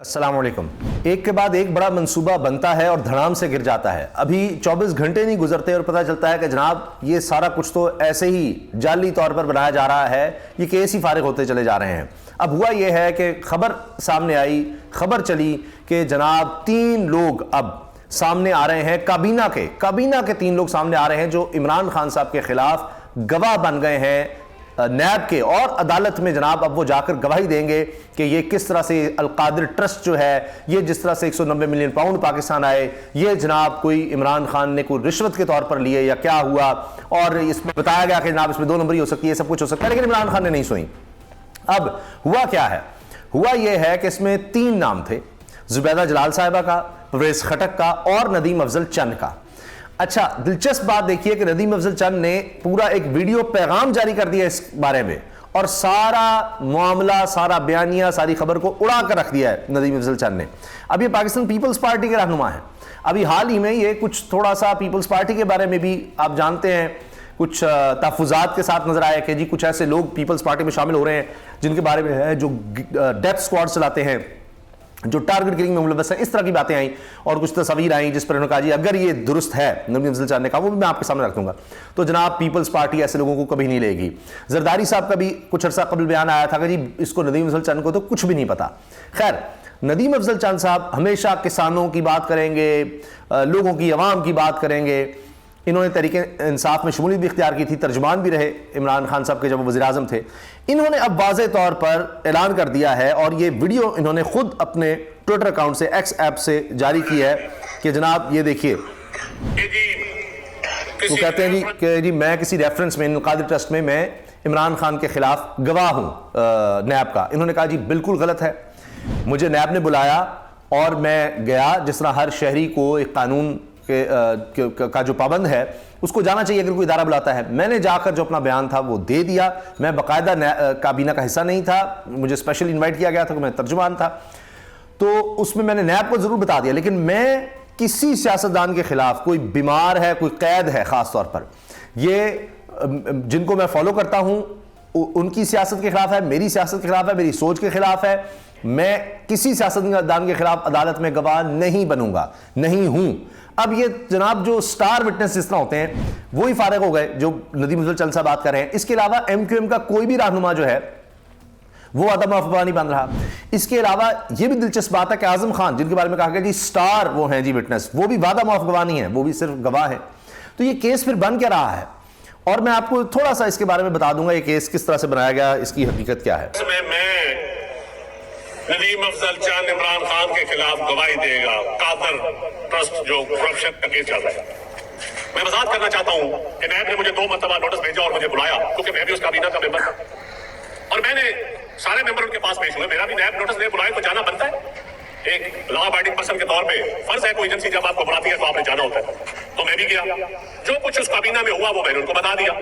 अस्सलाम वालेकुम। एक के बाद एक बड़ा मंसूबा बनता है और धड़ाम से गिर जाता है। अभी 24 घंटे नहीं गुजरते और पता चलता है कि जनाब ये सारा कुछ तो ऐसे ही जाली तौर पर बनाया जा रहा है, ये केस ही फारिग होते चले जा रहे हैं। अब हुआ ये है कि खबर सामने आई, खबर चली कि जनाब 3 लोग अब सामने आ रहे हैं, काबीना के 3 लोग सामने आ रहे हैं जो इमरान खान साहब के खिलाफ गवाह बन गए हैं नैब के, और अदालत में जनाब अब वो जाकर गवाही देंगे कि ये किस तरह से अलकादिर ट्रस्ट जो है, ये जिस तरह से 190 मिलियन पाउंड पाकिस्तान आए, ये जनाब कोई इमरान खान ने कोई रिश्वत के तौर पर लिए या क्या हुआ। और इसमें बताया गया कि जनाब इसमें 2 नंबरी हो सकती है, सब कुछ हो सकता है, लेकिन इमरान खान ने नहीं सुनी। अब हुआ क्या है, हुआ यह है कि इसमें 3 नाम थे, जुबैदा जलाल साहिबा का, परवेज खटक का और नदीम अफजल चंद का। अच्छा, दिलचस्प बात देखिए कि नदीम अफजल चंद ने पूरा एक वीडियो पैगाम जारी कर दिया इस बारे में, और सारा मामला, सारा बयानिया, सारी खबर को उड़ा कर रख दिया है नदीम अफजल चंद ने। अब ये पाकिस्तान पीपल्स पार्टी के रहनुमा है। अभी हाल ही में ये कुछ थोड़ा सा पीपल्स पार्टी के बारे में भी आप जानते हैं, कुछ तहफुजात के साथ नजर आया कि जी कुछ ऐसे लोग पीपल्स पार्टी में शामिल हो रहे हैं जिनके बारे में है जो डेथ स्क्वाड चलाते हैं, जो टारगेट किलिंग में मुलव्वस है। इस तरह की बातें आई और कुछ तस्वीर आई जिस पर उन्होंने कहा जी अगर ये दुरुस्त है, नदीम अफजल चंद ने कहा, वो भी मैं आपके सामने रख दूंगा, तो जनाब पीपल्स पार्टी ऐसे लोगों को कभी नहीं लेगी। जरदारी साहब का भी कुछ अर्सा कबल बयान आया था कि जी इसको नदीम अफजल चंद को तो कुछ भी नहीं पता। खैर, नदीम अफजल चंद साहब हमेशा किसानों की बात करेंगे, लोगों की, अवाम की बात करेंगे। इन्होंने तरीके इंसाफ में शमूलियत भी इख्तियार की थी, तर्जुमान भी रहे इमरान खान साहब के जब वो वज़ीर आज़म थे। इन्होंने अब वाज़े तौर पर ऐलान कर दिया है, और ये वीडियो इन्होंने खुद अपने ट्विटर अकाउंट से, एक्स ऐप से जारी की है कि जनाब ये देखिए, वो कहते हैं जी कि जी मैं किसी रेफरेंस में, अलकादिर ट्रस्ट में मैं इमरान खान के खिलाफ गवाह हूँ नैब का। इन्होंने कहा जी बिल्कुल गलत है, मुझे नैब ने बुलाया और मैं गया, जिस तरह हर शहरी को एक कानून का जो पाबंद है उसको जाना चाहिए अगर कोई इदारा बुलाता है। मैंने जाकर जो अपना बयान था वो दे दिया। मैं बाकायदा काबीना का हिस्सा नहीं था, मुझे स्पेशल इनवाइट किया गया था, मैं तर्जुमान था, तो उसमें मैंने नैब को जरूर बता दिया। लेकिन मैं किसी सियासतदान के खिलाफ, कोई बीमार है, कोई कैद है खास तौर पर, ये जिनको मैं फॉलो करता हूं उनकी सियासत के खिलाफ है, मेरी सियासत के खिलाफ है, मेरी सोच के खिलाफ है, मैं किसी सियासतदान के खिलाफ अदालत में गवाह नहीं बनूंगा, नहीं हूं। अब ये जनाब जो स्टार विटनेस जिस तरह होते हैं वो ही फारिग हो गए जो नदीम अफजल चंद साहब बात कर रहे हैं। इसके अलावा MQM का कोई भी रहनुमा जो है वो आदम अफवाह नहीं बन रहा। इसके अलावा ये भी दिलचस्प बात है कि आजम खान, जिनके बारे में कहा गया जी स्टार वो हैं जी विटनेस, वो भी वादा माफ गवाह नहीं है, वो भी सिर्फ गवाह है। तो ये केस फिर बन क्या रहा है, और मैं आपको थोड़ा सा इसके बारे में बता दूंगा ये केस किस तरह से बनाया गया, इसकी हकीकत क्या है। नदीम अफजल चंद इमरान खान के खिलाफ गवाही देगा, कातर ट्रस्ट जो करप्शन का केस चल रहा है। मैं वजाहत करना चाहता हूं कि नैब ने मुझे 2 मरतबा नोटिस भेजा और मुझे बुलाया, क्योंकि मैं भी उस काबीना का मेंबर था और मैंने सारे मेंबर उनके पास पेश हुए। मेरा भी नैब नोटिस ने बुलाया तो जाना बनता है। एक लॉ अबाइडिंग पर्सन के तौर पे फर्ज है, कोई एजेंसी जब आपको बुलाती है तो आपने जाना होता है, तो मैं भी गया। जो कुछ उस काबीना में हुआ वो मैंने उनको बता दिया।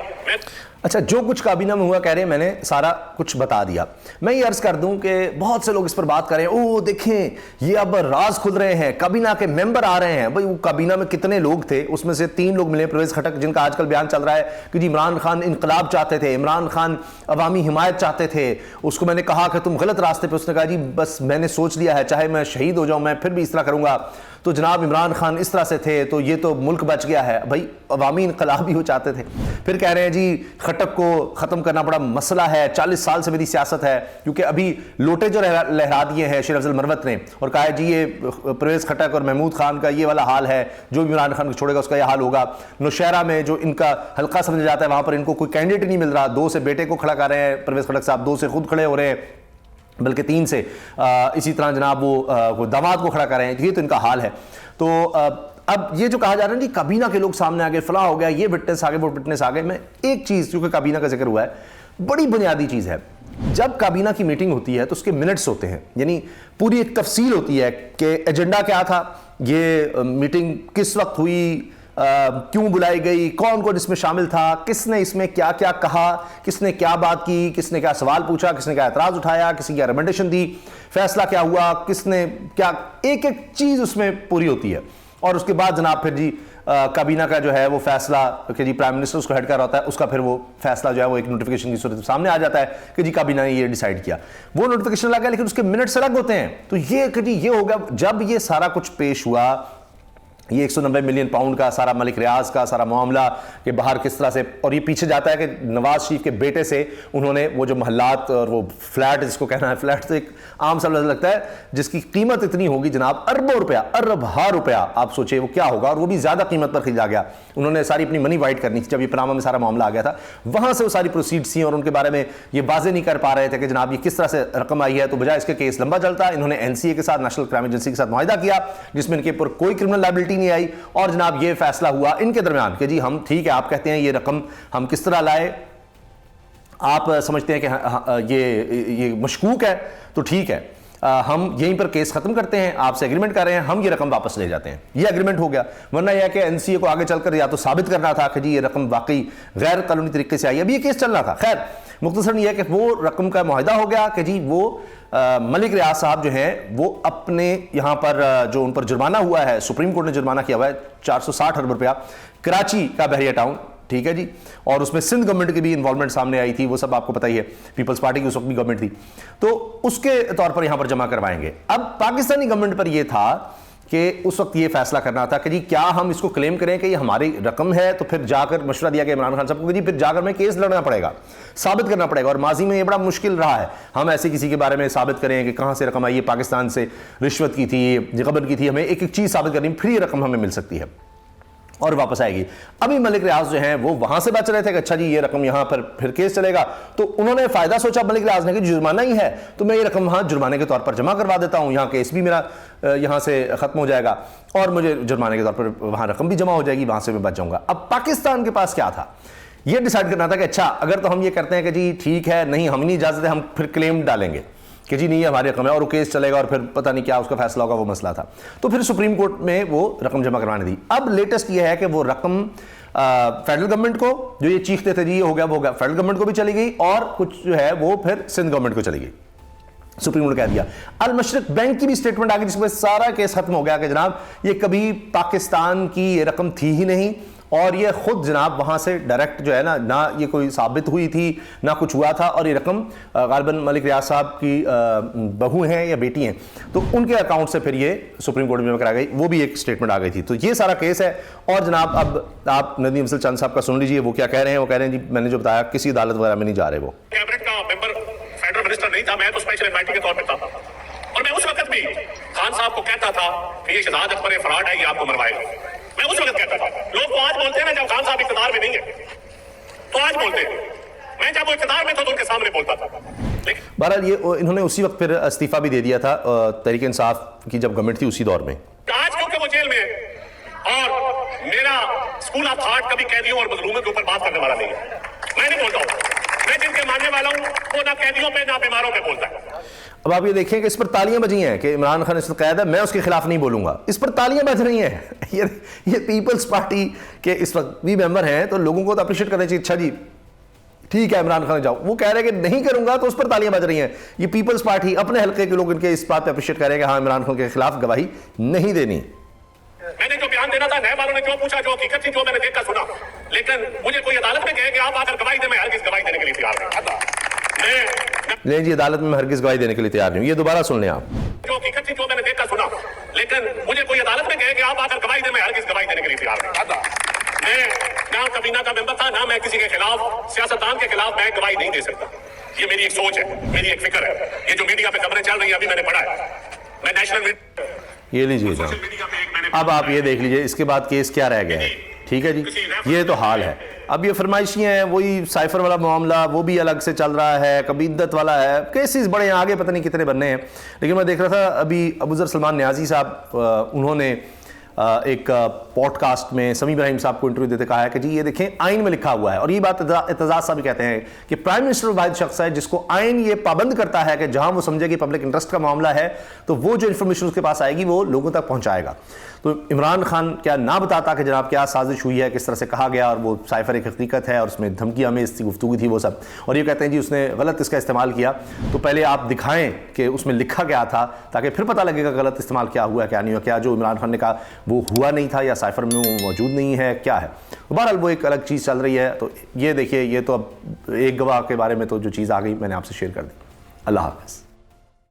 अच्छा, जो कुछ काबीना में हुआ कह रहे हैं, मैंने सारा कुछ बता दिया। मैं ये अर्ज कर दूं कि बहुत से लोग इस पर बात करें, ओ देखें ये अब राज खुल रहे हैं, काबीना के मेंबर आ रहे हैं। भाई वो काबीना में कितने लोग थे, उसमें से 3 लोग मिले, परवेज खटक जिनका आजकल बयान चल रहा है कि जी इमरान खान इनकलाब चाहते थे, इमरान खान अवामी हिमायत चाहते थे। उसको मैंने कहा कि तुम गलत रास्ते पर, उसने कहा जी बस मैंने सोच लिया है, चाहे मैं शहीद हो जाऊं मैं फिर भी इस तरह करूंगा। तो जनाब इमरान खान इस तरह से थे तो ये तो मुल्क बच गया है। भाई अवामी इनकलाब ही वो चाहते थे। फिर कह रहे हैं जी खटक को ख़त्म करना बड़ा मसला है, 40 साल से मेरी सियासत है, क्योंकि अभी लोटे जो लहरा दिए हैं शेर अफजल मरवत ने, और कहा है जी ये परवेज खटक और महमूद खान का ये वाला हाल है, जो भी इमरान खान को छोड़ेगा उसका यह हाल होगा। नौशहरा में जो इनका हल्का समझा जाता है वहाँ पर इनको कोई कैंडिडेट नहीं मिल रहा, 2 से बेटे को खड़ा कर रहे हैं परवेज खटक साहब, 2 से खुद खड़े हो रहे हैं, बल्कि 3 से इसी तरह जनाब वो दामाद को खड़ा कर रहे हैं। ये तो इनका हाल है। तो अब ये जो कहा जा रहा है जी काबीना के लोग सामने आ गए, फलां हो गया, ये विटनेस आ गए, वो विटनेस आ गए। मैं एक चीज़, क्योंकि काबीना का जिक्र हुआ है, बड़ी बुनियादी चीज़ है, जब काबीना की मीटिंग होती है तो उसके मिनट्स होते हैं, यानी पूरी एक तफसील होती है कि एजेंडा क्या था, ये मीटिंग किस वक्त हुई, क्यों बुलाई गई, कौन कौन इसमें शामिल था, किसने इसमें क्या क्या कहा, किसने क्या बात की, किसने क्या सवाल पूछा, किसने क्या एतराज़ उठाया, किसी क्या रिकमेंडेशन दी, फैसला क्या हुआ, किसने क्या, एक एक चीज़ उसमें पूरी होती है। और उसके बाद जनाब फिर जी काबीना का जो है वो फैसला कि जी प्राइम मिनिस्टर उसको हेड कर रहा होता है, उसका फिर वो फैसला जो है वो एक नोटिफिकेशन की सूरत में सामने आ जाता है कि जी काबीना ने ये डिसाइड किया, वो नोटिफिकेशन लगा, लेकिन उसके मिनट्स अलग होते हैं। तो ये कि जी ये होगा जब ये सारा कुछ पेश हुआ, ये 190 मिलियन पाउंड का सारा मलिक रियाज का सारा मामला के बाहर किस तरह से, और ये पीछे जाता है कि नवाज शरीफ के बेटे से उन्होंने वो जो महल्लात और वो फ्लैट, जिसको कहना है फ्लैट, तो एक आम सा लफ्ज़ लगता है, जिसकी कीमत इतनी होगी जनाब अरबों रुपया, अरबहा रुपया, आप सोचिए वो क्या होगा, और वो भी ज़्यादा कीमत पर खरीदा गया। उन्होंने सारी अपनी मनी वाइट करनी थी जब ये पनामा में सारा मामला आ गया था, वहाँ से वो सारी प्रोसीड्स थी और उनके बारे में ये वाजे नहीं कर पा रहे थे कि जनाब ये किस तरह से रकम आई है। तो बजाय इसके केस लंबा चलता, इन्होंने NCA के साथ, नेशनल क्राइम एजेंसी के साथ मुआहिदा किया जिसमें इनके ऊपर कोई क्रिमिनल लायबिलिटी नहीं आई, और जनाब ये फैसला हुआ इनके दरमियान कि जी हम ठीक है, आप कहते हैं ये रकम हम किस तरह लाए, आप समझते हैं कि ये मशकूक है, तो ठीक है, हम यहीं पर केस खत्म करते हैं, आपसे एग्रीमेंट कर रहे हैं, हम ये रकम वापस ले जाते हैं। ये एग्रीमेंट हो गया। वरना यह कि NCA को आगे चलकर या तो साबित करना था कि जी ये रकम वाकई गैर कानूनी तरीके से आई, अभी ये केस चल रहा था। खैर मुख्तसरन यह कि वो रकम का मुआहिदा हो गया कि जी वो मलिक रियाज साहब जो हैं वो अपने यहाँ पर जो उन पर जुर्माना हुआ है, सुप्रीम कोर्ट ने जुर्माना किया हुआ है 460 अरब रुपया, कराची का बहरिया टाउन, ठीक है जी, और उसमें सिंध गवर्नमेंट की भी इन्वॉल्वमेंट सामने आई थी, वो सब आपको पता ही है, पीपल्स पार्टी की उस वक्त भी गवर्नमेंट थी, तो उसके तौर पर यहां पर जमा करवाएंगे। अब पाकिस्तानी गवर्नमेंट पर यह था कि उस वक्त ये फैसला करना था कि जी क्या हम इसको क्लेम करें कि ये हमारी रकम है, तो फिर जाकर मशवरा दिया गया इमरान खान साहब को कि जी फिर जाकर में केस लड़ना पड़ेगा, साबित करना पड़ेगा, और माजी में ये बड़ा मुश्किल रहा है, हम ऐसे किसी के बारे में साबित करें कि कहां से रकम आई है, पाकिस्तान से रिश्वत की थी, गबन की थी, हमें एक एक चीज साबित करनी, फिर ये रकम हमें मिल सकती है और वापस आएगी। अभी मलिक रियाज जो हैं वो वहां से बच रहे थे कि अच्छा जी ये रकम यहां पर फिर केस चलेगा, तो उन्होंने फायदा सोचा मलिक रियाज ने कि जुर्माना ही है तो मैं ये रकम वहां जुर्माने के तौर पर जमा करवा देता हूं, यहां केस भी मेरा यहां से खत्म हो जाएगा और मुझे जुर्माने के तौर पर वहां रकम भी जमा हो जाएगी, वहां से मैं बच जाऊंगा। अब पाकिस्तान के पास क्या था, ये डिसाइड करना था कि अच्छा अगर तो हम ये करते हैं कि जी ठीक है, नहीं हम नहीं इजाजत है, हम फिर क्लेम डालेंगे कि जी नहीं हमारी रकम है, और वो केस चलेगा और फिर पता नहीं क्या उसका फैसला होगा, वो मसला था। तो फिर सुप्रीम कोर्ट में वो रकम जमा करवाने दी। अब लेटेस्ट ये है कि वो रकम फेडरल गवर्नमेंट को, जो ये चीखते थे जी ये हो गया वो हो गया, फेडरल गवर्नमेंट को भी चली गई, और कुछ जो है वो फिर सिंध गवर्नमेंट को चली गई। सुप्रीम कोर्ट कह दिया। अल मशरक बैंक की भी स्टेटमेंट आ गई जिसमें सारा केस खत्म हो गया कि जनाब ये कभी पाकिस्तान की ये रकम थी ही नहीं, और ये खुद जनाब वहां से डायरेक्ट जो है ना ये कोई साबित हुई थी ना कुछ हुआ था, और ये रकम गालिबन मलिक रियाज साहब की बहू हैं या बेटी हैं, तो उनके अकाउंट से फिर ये सुप्रीम कोर्ट में जमा करा गई, वो भी एक स्टेटमेंट आ गई थी। तो ये सारा केस है। और जनाब अब आप नदीम अफजल चंद साहब का सुन लीजिए, वो क्या कह रहे हैं। वो कह रहे हैं जी मैंने जो बताया किसी अदालत वगैरह में नहीं जा रहे, वो कैबिनेट का मेंबर फेडरल मिनिस्टर नहीं था, मैं तो स्पेशल इन्वाइटी के तौर पर था, और मैं उस वक्त भी खान साहब को कहता था कि ये शहजाद अकबर फ्रॉड है, ये आपको मरवाएगा। मैं उस वक्त कहता था। लोग तो आज बोलते हैं ना जब खान साहब इख्तियार में नहीं है तो आज बोलते हैं, मैं जब वो इख्तियार में था तो उनके सामने बोलता था। बहरहाल ये इन्होंने उसी वक्त फिर इस्तीफा भी दे दिया था तहरीक इंसाफ की जब गवर्नमेंट थी उसी दौर में। आज क्योंकि वो जेल में है और मेरा स्कूल ऑफ थॉट कभी कैदियों और मजलूमों के ऊपर बात करने वाला नहीं है, मैं नहीं बोलता हूँ। मैं जिनके मानने वाला हूँ वो ना कैदियों पे ना बीमारों पे बोलता है। अब आप ये देखें कि इस पर तालियां बजी हैं कि इमरान खान इस कैद है, मैं उसके खिलाफ नहीं बोलूंगा, इस पर तालियां बज रही हैं। ये पीपल्स पार्टी के इस वक्त भी मेंबर हैं, तो लोगों को तो अप्रिशिएट करना चाहिए, अच्छा जी ठीक है इमरान खान जाओ। वो कह रहे हैं कि नहीं करूंगा तो उस पर तालियां बज रही हैं। ये पीपल्स पार्टी अपने हल्के के लोग इनके इस बात पर अप्रिशिएट कर रहे हैं कि हाँ इमरान खान के खिलाफ गवाही नहीं देनी। मैंने जो बयान देना था नए वालों ने क्यों पूछा, जो हकीकत थी जो मैंने देखकर सुना, लेकिन मुझे कोई अदालत में कहे कि आप आकर गवाही दे, मैं हरगिज़ गवाही देने के लिए तैयार नहीं। नहीं जी अदालत में हरगिज़ गवाही देने के लिए तैयार नहीं हूं। ये दोबारा सुन लें आप। जो हकीकत थी जो मैंने देखकर सुना, लेकिन मुझे कोई अदालत में कहे कि आप आकर गवाही दे, मैं हरगिज़ गवाही देने के लिए तैयार नहीं। मैं ना कबीना का मेंबर था, ना मैं किसी के खिलाफ सियासतदान के खिलाफ मैं गवाही नहीं दे सकता। ये मेरी एक सोच है, मेरी एक फिक्र है। ये जो मीडिया पे खबरें चल रही है अभी मैंने पढ़ा है, मैं नेशनल ये लीजिए अब आप ये देख लीजिए इसके बाद केस क्या रह गया है। ठीक है जी, ये तो हाल है। अब ये फरमाइशियाँ हैं, वही साइफर वाला मामला वो भी अलग से चल रहा है, कभी इद्दत वाला है, केसेस बड़े हैं, आगे पता नहीं कितने बनने हैं। लेकिन मैं देख रहा था अभी अबूजर सलमान न्याजी साहब उन्होंने एक पॉडकास्ट में समी इब्राहिम साहब को इंटरव्यू देते कहा है कि जी ये देखें आइन में लिखा हुआ है, और ये बात एतजाज साहब कहते हैं कि प्राइम मिनिस्टर वाहिद शख्स है जिसको आइन ये पाबंद करता है कि जहां वो समझे कि पब्लिक इंटरेस्ट का मामला है तो वो जो इंफॉर्मेशन उसके पास आएगी वो लोगों तक पहुंचाएगा। तो इमरान खान क्या ना बताता कि जनाब क्या साजिश हुई है, किस तरह से कहा गया, और वो साइफर एक हकीकत है और उसमें धमकियाँ में इसकी गुफ्तगू थी वो सब, और ये कहते हैं जी उसने गलत इसका इस्तेमाल किया। तो पहले आप दिखाएं कि उसमें लिखा गया था ताकि फिर पता लगेगा गलत इस्तेमाल क्या हुआ क्या नहीं हुआ, क्या जो इमरान खान ने कहा वो हुआ नहीं था या साइफर में वो मौजूद नहीं है, क्या है। बहरहाल वो एक अलग चीज़ चल रही है। तो ये देखिए, ये तो अब एक गवाह के बारे में तो जो चीज़ आ गई मैंने आपसे शेयर कर दी। अल्लाह हाफ़िज़।